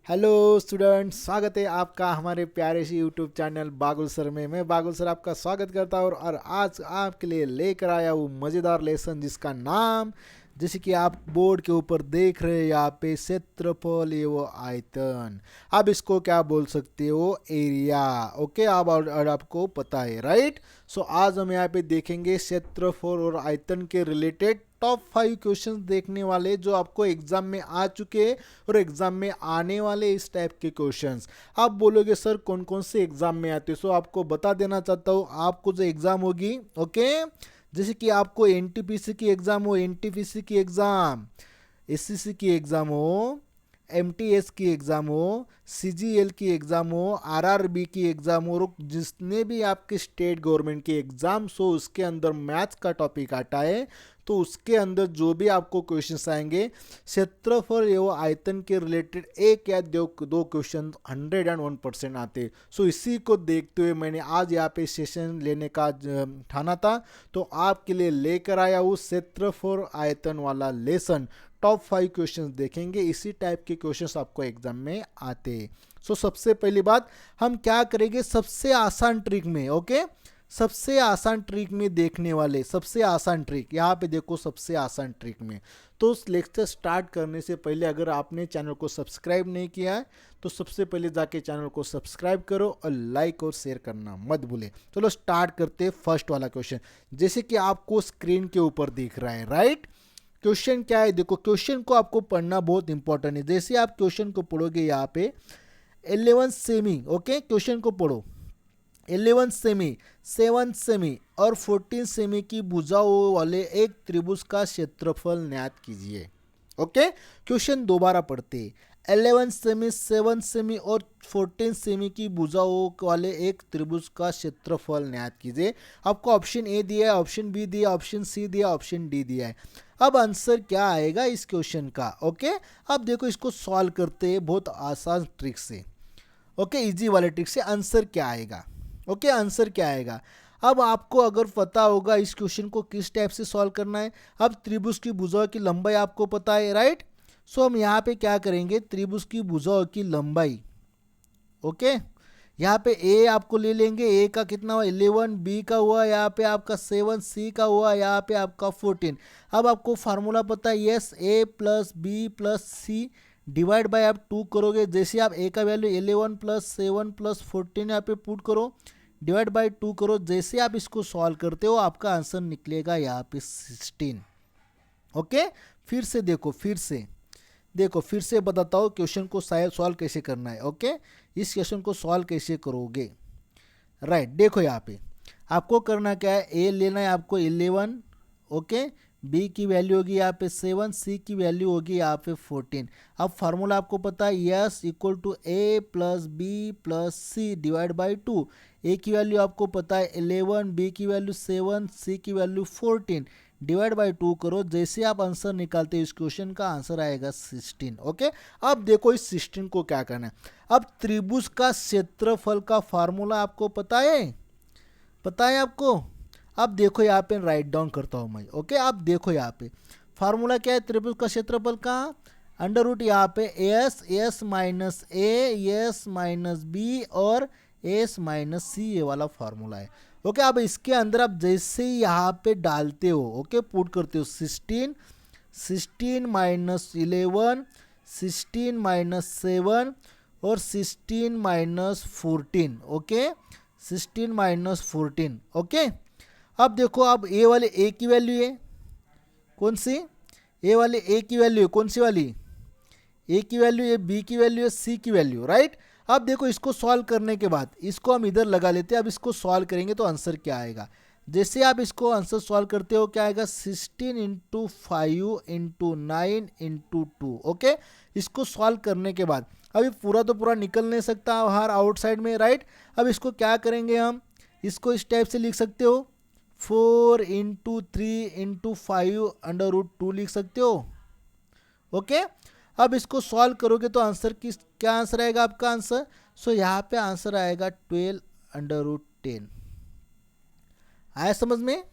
Hello student, स्वागत है आपका हमारे प्यारे से यूट्यूब चैनल बागुल सर में। मैं बागुल सर आपका स्वागत करता हूँ और आज आपके लिए लेकर आया हूँ मज़ेदार लेसन जिसका नाम, जैसे कि आप बोर्ड के ऊपर देख रहे हैं यहाँ पे, क्षेत्रफल एवं आयतन। आप इसको क्या बोल सकते हो? एरिया। ओके, आप और आपको पता है, राइट। सो आज हम यहाँ पे देखेंगे क्षेत्रफल और आयतन के रिलेटेड टॉप 5 क्वेश्चंस देखने वाले जो आपको एग्जाम में आ चुके हैं और एग्जाम में आने वाले इस टाइप के क्वेश्चंस। आप बोलोगे सर कौन कौन से एग्जाम में आते हैं, सो आपको बता देना चाहता हूँ। आपको जो एग्जाम होगी, ओके, जैसे कि आपको एनटीपीसी की एग्जाम हो, एनटीपीसी की एग्जाम, एससीसी की एग्जाम हो, एमटीएस की एग्जाम हो, सीजीएल की एग्जाम हो, आरआरबी की एग्जाम हो, और जितने भी आपके स्टेट गवर्नमेंट के एग्जाम्स हो उसके अंदर मैथ्स का टॉपिक आता है, तो उसके अंदर जो भी आपको क्वेश्चंस आएंगे क्षेत्रफल एवं आयतन के रिलेटेड एक या दो क्वेश्चन 101% आते। सो इसी को देखते हुए मैंने आज यहाँ पे सेशन लेने का ठाना था, तो आपके लिए लेकर आया हूँ क्षेत्रफल आयतन वाला लेसन। टॉप 5 क्वेश्चंस देखेंगे, इसी टाइप के क्वेश्चंस आपको एग्जाम में आते। सो सबसे पहली बात हम क्या करेंगे, सबसे आसान ट्रिक में, ओके, सबसे आसान ट्रिक में देखने वाले, सबसे आसान ट्रिक यहाँ पे देखो, सबसे आसान ट्रिक में। तो उस लेक्चर स्टार्ट करने से पहले अगर आपने चैनल को सब्सक्राइब नहीं किया है तो सबसे पहले जाके चैनल को सब्सक्राइब करो और लाइक और शेयर करना मत भूले। चलो स्टार्ट करते हैं फर्स्ट वाला क्वेश्चन, जैसे कि आपको स्क्रीन के ऊपर दिख रहा है, राइट। क्वेश्चन क्या है, देखो क्वेश्चन को आपको पढ़ना बहुत इंपॉर्टेंट है। जैसे आप क्वेश्चन को पढ़ोगे यहाँ पे 11 सेमी, ओके, क्वेश्चन को पढ़ो। 11 सेमी, 7 सेमी और 14 सेमी की भुजाओं वाले एक त्रिभुज का क्षेत्रफल ज्ञात कीजिए। ओके, क्वेश्चन दोबारा पढ़ते हैं। 11 सेमी, 7 सेमी और 14 सेमी की भुजाओं वाले एक त्रिभुज का क्षेत्रफल ज्ञात कीजिए। आपको ऑप्शन ए दिया है, ऑप्शन बी दिया, ऑप्शन सी दिया, ऑप्शन डी दिया है। अब आंसर क्या आएगा इस क्वेश्चन का? ओके, अब देखो इसको सॉल्व करते हैं बहुत आसान ट्रिक से, ओके, इजी वाले ट्रिक से। आंसर क्या आएगा? ओके, आंसर क्या आएगा? अब आपको अगर पता होगा इस क्वेश्चन को किस टाइप से सॉल्व करना है। अब त्रिभुज की भुजाओं की लंबाई आपको पता है, राइट। सो हम यहाँ पे क्या करेंगे, त्रिभुज की भुजाओं की लंबाई, ओके, यहाँ पे ए आपको ले लेंगे। ए का कितना हुआ 11, बी का हुआ यहाँ पे आपका 7, सी का हुआ यहाँ पे आपका 14। अब आपको फार्मूला पता है, S, A plus B plus C divide by आप 2 करोगे। जैसे आप ए का वैल्यू 11 प्लस 7 प्लस 14 यहाँ पे पुट करो, डिवाइड बाय 2 करो। जैसे आप इसको सॉल्व करते हो आपका आंसर निकलेगा यहाँ पे 16। ओके, फिर से देखो, फिर से बताता हूँ क्वेश्चन को सॉल्व कैसे करना है। ओके, इस क्वेश्चन को सॉल्व कैसे करोगे, राइट। देखो यहाँ पे आपको करना क्या है, ए लेना है आपको 11, ओके, बी की वैल्यू होगी यहाँ पे 7, सी की वैल्यू होगी यहाँ पे 14। अब फार्मूला आपको पता है, S equal to A plus B plus C divide by 2। A की वैल्यू आपको पता है 11, बी की वैल्यू 7, सी की वैल्यू 14, डिवाइड बाई 2 करो। जैसे आप आंसर निकालते हो इस क्वेश्चन का आंसर आएगा 16। ओके, अब देखो इस 16 को क्या करना है। अब त्रिभुज का क्षेत्रफल का फार्मूला आपको पता है, आपको। अब देखो यहाँ पे राइट डाउन करता हूँ मैं, ओके। अब देखो यहाँ पे फार्मूला क्या है त्रिभुज का क्षेत्रफल का, अंडर रूट यहाँ पे S minus A, S minus B और एस माइनस सी, ये वाला फार्मूला है। ओके, अब इसके अंदर आप जैसे ही यहाँ पे डालते हो, ओके, पुट करते हो 16 माइनस 11, 16 माइनस 7 और 16 माइनस 14, ओके, 16 माइनस 14, ओके। अब देखो, अब ए वाले ए की वैल्यू है कौन सी, ए वाले ए की वैल्यू है कौन सी वाली, ए की वैल्यू है, बी की वैल्यू है, सी की वैल्यू, राइट। अब देखो इसको सॉल्व करने के बाद इसको हम इधर लगा लेते हैं। अब इसको सॉल्व करेंगे तो आंसर क्या आएगा, जैसे आप इसको आंसर सॉल्व करते हो क्या आएगा 16 इंटू 5 इंटू 9 इंटू 2, ओके। इसको सॉल्व करने के बाद अभी पूरा तो पूरा निकल नहीं सकता बाहर आउटसाइड में, राइट। अब इसको क्या करेंगे हम, इसको इस टाइप से लिख सकते हो 4 इंटू 3 इंटू 5 अंडर रूट 2 लिख सकते हो, ओके। अब इसको सॉल्व करोगे तो आंसर क्या आंसर आएगा आपका आंसर, सो यहाँ पे आंसर आएगा 12 अंडर रूट 10। आया समझ में?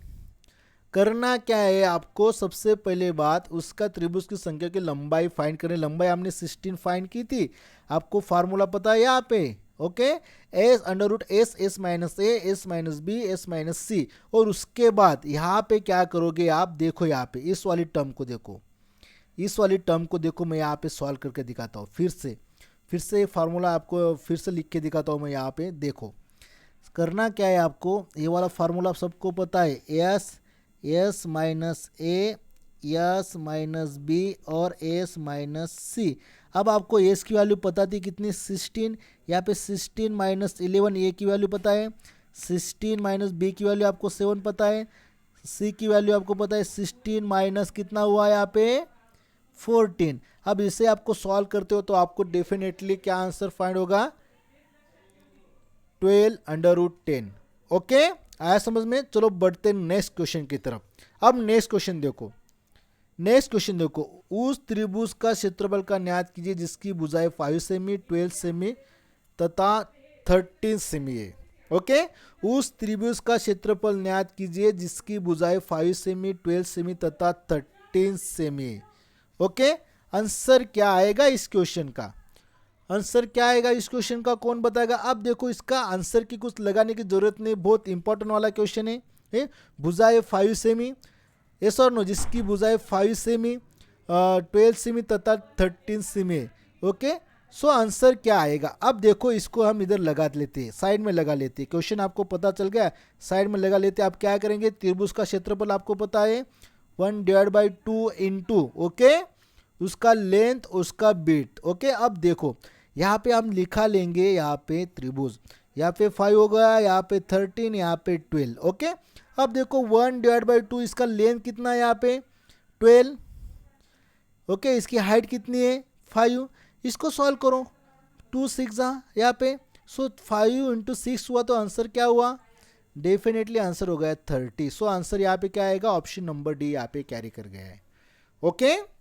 करना क्या है आपको, सबसे पहले बात उसका त्रिभुज की संख्या की लंबाई फाइंड करें। लंबाई हमने 16 फाइंड की थी, आपको फार्मूला पता है यहाँ पे, okay. S under root S, S minus A, S minus B, S minus C. और उसके बाद यहाँ पे क्या करोगे आप, देखो यहाँ पे इस वाली टर्म को देखो, इस वाली टर्म को देखो। मैं यहाँ पे सॉल्व करके दिखाता हूँ फिर से फार्मूला आपको फिर से लिख के दिखाता हूँ मैं यहाँ पे। देखो करना क्या है आपको, ये वाला फार्मूला सबको पता है, S minus A, S minus B और एस माइनस सी। अब आपको एस की वैल्यू पता थी कितनी, 16। यहाँ पे 16 माइनस 11 ए की वैल्यू पता है, 16 माइनस बी की वैल्यू आपको 7 पता है, सी की वैल्यू आपको पता है 16 माइनस कितना हुआ यहाँ पे 14। अब इसे आपको सॉल्व करते हो तो आपको डेफिनेटली क्या आंसर फाइंड होगा, 12 अंडर रूट 10। ओके, आया समझ में। चलो बढ़ते नेक्स्ट क्वेश्चन की तरफ। अब नेक्स्ट क्वेश्चन देखो, उस त्रिभुज का क्षेत्रफल का ज्ञात कीजिए जिसकी भुजाएं 5 सेमी, 12 सेमी तथा 13 सेमी है। ओके, उस त्रिभुज का क्षेत्रफल ज्ञात कीजिए जिसकी भुजाएं 5 सेमी, 12 सेमी तथा 13 सेमी है। ओके, आंसर क्या आएगा इस क्वेश्चन का, आंसर क्या आएगा इस क्वेश्चन का, कौन बताएगा। अब देखो इसका आंसर की कुछ लगाने की जरूरत नहीं, बहुत इंपॉर्टेंट वाला क्वेश्चन है। भुजाएं 5 सेमी, यस और नो, जिसकी भुजाएं 5 सेमी, 12 सेमी तथा 13 सेमी है। ओके, सो आंसर क्या आएगा। अब देखो इसको हम इधर लगा लेते हैं, साइड में लगा लेते हैं। क्वेश्चन आपको पता चल गया, साइड में लगा लेते हैं। आप क्या करेंगे, त्रिभुज का क्षेत्रफल आपको पता है 1/2 इंटू, ओके, उसका लेंथ, उसका बिड्थ। ओके, अब देखो यहाँ पे हम लिखा लेंगे, यहाँ पे त्रिभुज, यहाँ पे 5 हो गया, यहाँ पे 13, यहाँ पे 12। ओके, अब देखो 1/2, इसका लेंथ कितना है यहाँ पे 12। ओके, इसकी हाइट कितनी है 5। इसको सॉल्व करो, 2 6 यहाँ पे, सो 5 इंटू 6 हुआ, तो आंसर क्या हुआ, डेफिनेटली आंसर हो गया 30। सो आंसर यहाँ पे क्या आएगा, ऑप्शन नंबर डी यहाँ पे कैरी कर गया है। ओके,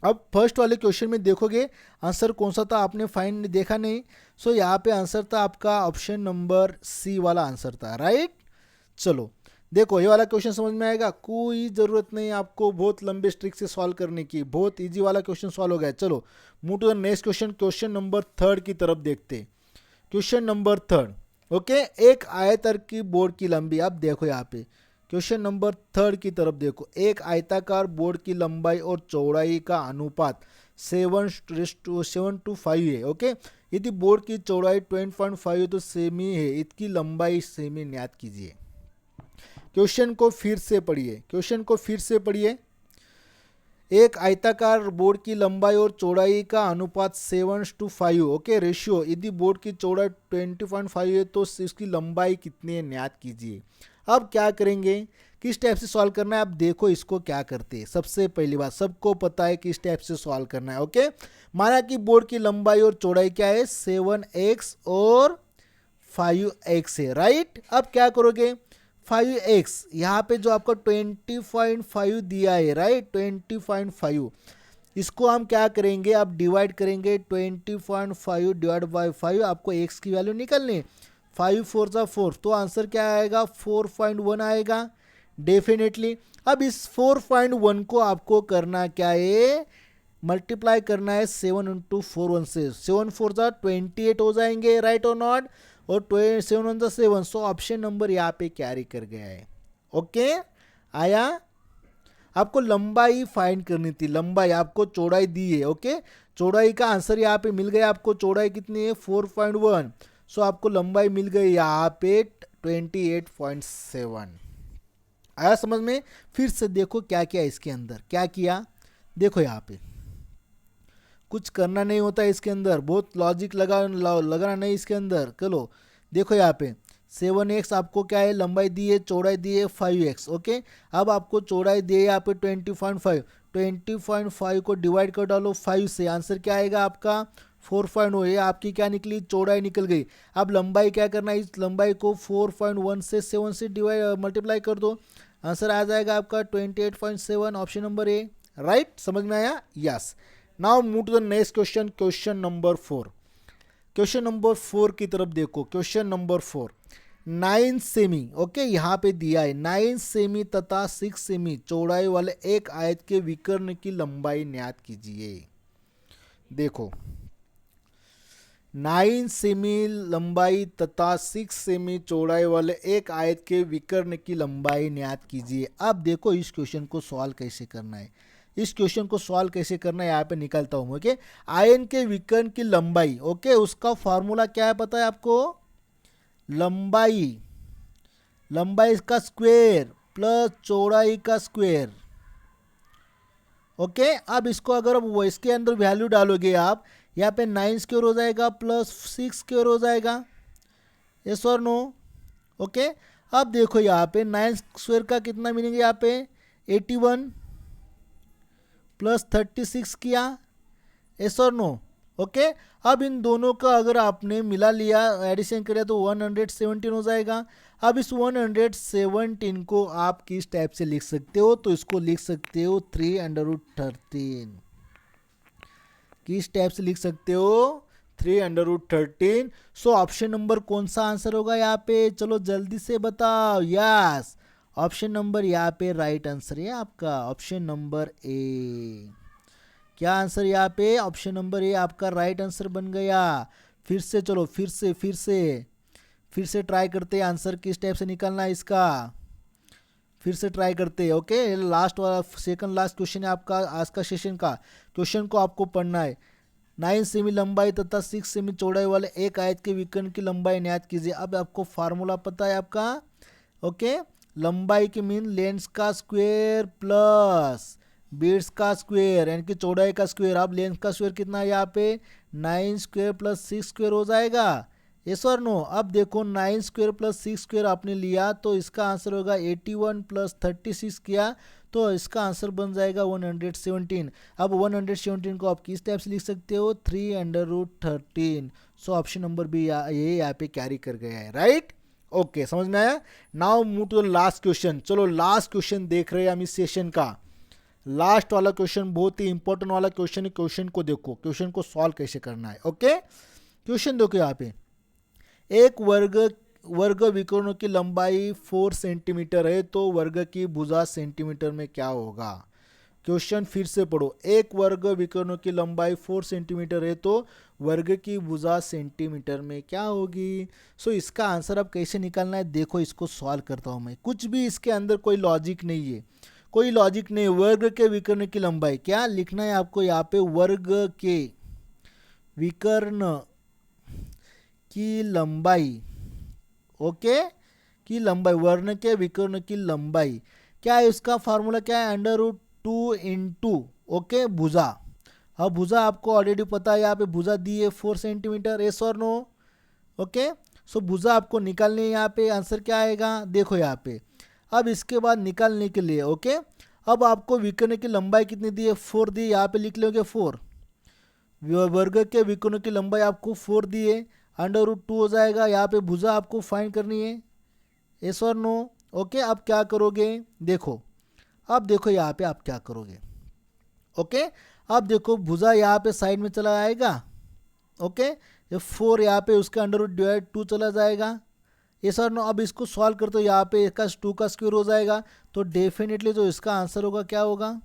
अब फर्स्ट वाले क्वेश्चन में देखोगे आंसर कौन सा था, आपने फाइंड देखा नहीं। सो यहाँ पे आंसर था आपका ऑप्शन नंबर सी वाला आंसर था, राइट। चलो देखो ये वाला क्वेश्चन समझ में आएगा, कोई ज़रूरत नहीं आपको बहुत लंबे ट्रिक से सॉल्व करने की, बहुत इजी वाला क्वेश्चन सॉल्व हो गया। चलो move to the next question, question number 3 की तरफ देखते। क्वेश्चन नंबर 3, ओके, एक आयताकार की बोर्ड की लंबी, आप देखो यहाँ पे क्वेश्चन नंबर 3 की तरफ देखो, एक आयताकार बोर्ड की लंबाई और चौड़ाई का अनुपात 7:5 है। ओके, यदि बोर्ड की चौड़ाई 20.5 है तो सेमी है, इसकी लंबाई सेमी ज्ञात कीजिए। क्वेश्चन को फिर से पढ़िए, एक आयताकार बोर्ड की लंबाई और चौड़ाई का अनुपात 7:5, ओके, रेशियो, यदि बोर्ड की चौड़ाई 20.5 है तो इसकी लंबाई कितनी है ज्ञात कीजिए। अब क्या करेंगे, किस टाइप से सॉल्व करना है, आप देखो इसको क्या करते हैं। सबसे पहली बात, सबको पता है किस टाइप से सॉल्व करना है। ओके, माना कि बोर्ड की लंबाई और चौड़ाई क्या है 7x और 5x है, राइट। अब क्या करोगे, 5x यहाँ पे जो आपको 20.5 दिया है, राइट, 20.5, इसको हम क्या करेंगे, आप डिवाइड करेंगे 20.5 डिवाइड बाई 5, आपको x की वैल्यू निकलनी है, 5 4 जा 4, तो आंसर क्या आएगा 4.1 आएगा डेफिनेटली। अब इस 4.1 को आपको करना क्या है, मल्टीप्लाई करना है 7 इंटू 4 1 से, 7 4 जा 28 हो जाएंगे, राइट और नॉट, और 7 1 जा 7, सो ऑप्शन नंबर यहाँ पे कैरी कर गया है। ओके, आया। आपको लंबाई फाइंड करनी थी, लंबाई आपको चौड़ाई दी है। ओके, चौड़ाई का आंसर यहाँ पे मिल गया, आपको चौड़ाई कितनी है 4.1, सो आपको लंबाई मिल गई यहाँ पे 28.7। आया समझ में। फिर से देखो क्या किया इसके अंदर, क्या किया देखो, यहाँ पे कुछ करना नहीं होता है इसके अंदर, बहुत लॉजिक लगाना नहीं इसके अंदर। चलो देखो यहाँ पे 7x आपको क्या है, लंबाई दी है, चौड़ाई दी है 5x। ओके, अब आपको चौड़ाई दी है यहाँ पे 20.5 को डिवाइड कर डालो 5 से, आंसर क्या आएगा आपका 4.0, ये आपकी क्या निकली, चौड़ाई निकल गई। अब लंबाई क्या करना है, इस लंबाई को 4.1 से 7 से डिवाइड मल्टीप्लाई कर दो, आंसर आ जाएगा आपका 28.7, ऑप्शन नंबर ए, राइट। समझ में आया, yes. Now move to the next question, question number 4। Question number 4 की तरफ देखो, क्वेश्चन नंबर 4, 9 सेमी, ओके यहाँ पे दिया है 9 सेमी तथा 6 सेमी चौड़ाई वाले एक आयत के विकर्ण की लंबाई ज्ञात कीजिए। देखो 9 सेमी लंबाई तथा 6 सेमी चौड़ाई वाले एक आयत के विकर्ण की लंबाई ज्ञात कीजिए। अब देखो इस क्वेश्चन को सॉल्व कैसे करना है, इस क्वेश्चन को सॉल्व कैसे करना है यहाँ पे निकालता हूँ। ओके, आयन के विकर्ण की लंबाई, ओके उसका फॉर्मूला क्या है पता है आपको, लंबाई, लंबाई का स्क्वायर प्लस चौड़ाई का स्क्वायर। ओके, अब इसको अगर वो इसके अंदर वैल्यू डालोगे आप, यहाँ पे 9 स्क्वायर हो जाएगा प्लस 6 स्क्वायर हो जाएगा, यस और नो। ओके, अब देखो यहाँ पे 9 स्क्वायर का कितना मिलेंगे, यहाँ पे 81 प्लस 36 किया, यस और नो। ओके, अब इन दोनों का अगर आपने मिला लिया, एडिशन करें तो 117 हो जाएगा। अब इस 117 को आप किस टाइप से लिख सकते हो, तो इसको लिख सकते हो 3√13। किस टाइप से लिख सकते हो, 3√13। सो ऑप्शन नंबर कौन सा आंसर होगा यहाँ पे, चलो जल्दी से बताओ। यस, ऑप्शन नंबर यहाँ पे राइट आंसर है आपका, ऑप्शन नंबर ए। क्या आंसर यहाँ पे, ऑप्शन नंबर ए आपका राइट आंसर बन गया। फिर से चलो, फिर से ट्राई करते हैं आंसर किस टाइप से निकालना है इसका, फिर से ट्राई करते हैं। ओके, लास्ट वाला सेकंड लास्ट क्वेश्चन है आपका आज का सेशन का। क्वेश्चन को आपको पढ़ना है। 9 सेमी लंबाई तथा 6 सेमी चौड़ाई वाले एक आयत के विकर्ण की लंबाई ज्ञात कीजिए। अब आपको फार्मूला पता है आपका, ओके, लंबाई की मीन लेंथ का स्क्वायर प्लस बेड्स का स्क्वायर, यानी कि चौड़ाई का स्क्वायर। अब लेंथ का स्क्वायर कितना है यहाँ पे, 9 स्क्वायर प्लस 6 स्क्वायर हो जाएगा, यस और नो। अब देखो 9 स्क्वायर प्लस 6 स्क्वायर आपने लिया तो इसका आंसर होगा 81 प्लस 36 किया तो इसका आंसर बन जाएगा 117। अब 117 को आप किस टाइप से लिख सकते हो, 3√13। सो ऑप्शन नंबर बी ये यहाँ पे कैरी कर गया है, राइट। ओके, समझ में आया। Now move to the last question. चलो लास्ट क्वेश्चन देख रहे हैं हम इस सेशन का। लास्ट वाला क्वेश्चन बहुत ही इंपॉर्टेंट वाला क्वेश्चन है। क्वेश्चन को देखो, क्वेश्चन को सॉल्व कैसे करना है। ओके, क्वेश्चन देखो यहाँ पे, एक वर्ग विकर्णों की लंबाई 4 सेंटीमीटर है तो वर्ग की भुजा सेंटीमीटर में क्या होगा। क्वेश्चन फिर से पढ़ो। एक वर्ग विकर्णों की लंबाई 4 सेंटीमीटर है तो वर्ग की भुजा सेंटीमीटर में क्या होगी। सो इसका आंसर अब कैसे निकालना है, देखो इसको सॉल्व करता हूँ मैं। कुछ भी इसके अंदर कोई लॉजिक नहीं है, कोई लॉजिक नहीं। वर्ग के विकर्ण की लंबाई क्या लिखना है आपको यहाँ पे, वर्ग के विकर्ण की लंबाई, ओके, की लंबाई, वर्ण के विकर्ण की लंबाई क्या है, उसका फार्मूला क्या है, √2 इंटू, ओके, भुजा। अब भुजा आपको ऑलरेडी पता है, यहाँ पे भुजा दी है 4 सेंटीमीटर, यस और नो। ओके, सो भुजा आपको निकालनी है। यहाँ पे आंसर क्या आएगा, देखो यहाँ पे। अब इसके बाद निकालने के लिए, ओके, अब आपको विकर्ण की लंबाई कितनी दी है, 4 दी, यहाँ पे लिख लोगे 4। वर्ग के विकर्ण की लंबाई आपको 4 दी है, √2 हो जाएगा। यहाँ पे भुजा आपको फाइंड करनी है, यस और नो। ओके, अब क्या करोगे, देखो, अब देखो यहाँ पे आप क्या करोगे। ओके, अब देखो भुजा यहाँ पे साइड में चला आएगा, ओके, ये 4 यहाँ पे उसके √2 चला जाएगा, यस और नो। अब इसको सॉल्व करते हो, यहाँ पे इसका 2 का स्क्वायर हो जाएगा तो डेफिनेटली जो इसका आंसर होगा क्या होगा,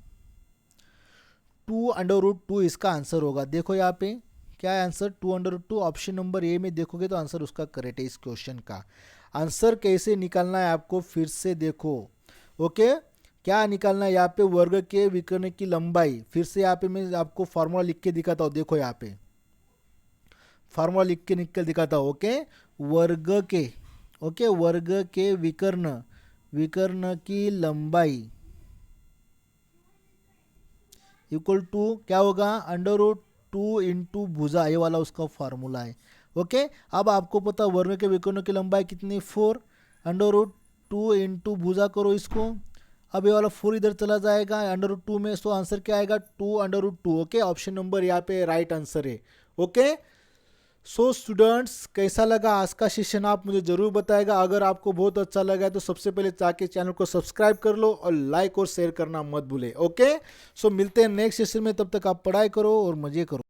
2√2 इसका आंसर होगा। देखो यहाँ पे क्या है आंसर, 2√2। ऑप्शन नंबर ए में देखोगे तो आंसर उसका करेक्ट है। इस क्वेश्चन का आंसर कैसे निकालना है आपको फिर से देखो। ओके, क्या निकालना है यहाँ पे, वर्ग के विकर्ण की लंबाई। फिर से यहाँ पे मैं आपको फार्मूला लिख के दिखाता हूँ, देखो यहाँ पे फार्मूला लिख के निकल दिखाता हूँ। ओके, वर्ग के, ओके, वर्ग के विकर्ण की लंबाई इक्वल टू क्या होगा, √2 इंटू भुजा, ये वाला उसका फार्मूला है। ओके, अब आपको पता वर्ग के विकर्णों की लंबाई कितनी, 4, √2 इंटू भुजा करो इसको। अब ये वाला 4 इधर चला जाएगा √2 में, सो आंसर क्या आएगा, 2√2। ओके, ऑप्शन नंबर यहाँ पे राइट आंसर है। ओके, सो स्टूडेंट्स कैसा लगा आज का सेशन आप मुझे ज़रूर बताएगा। अगर आपको बहुत अच्छा लगा तो सबसे पहले जाके चैनल को सब्सक्राइब कर लो और लाइक और शेयर करना मत भूले। ओके, सो मिलते हैं नेक्स्ट सेशन में, तब तक आप पढ़ाई करो और मज़े करो।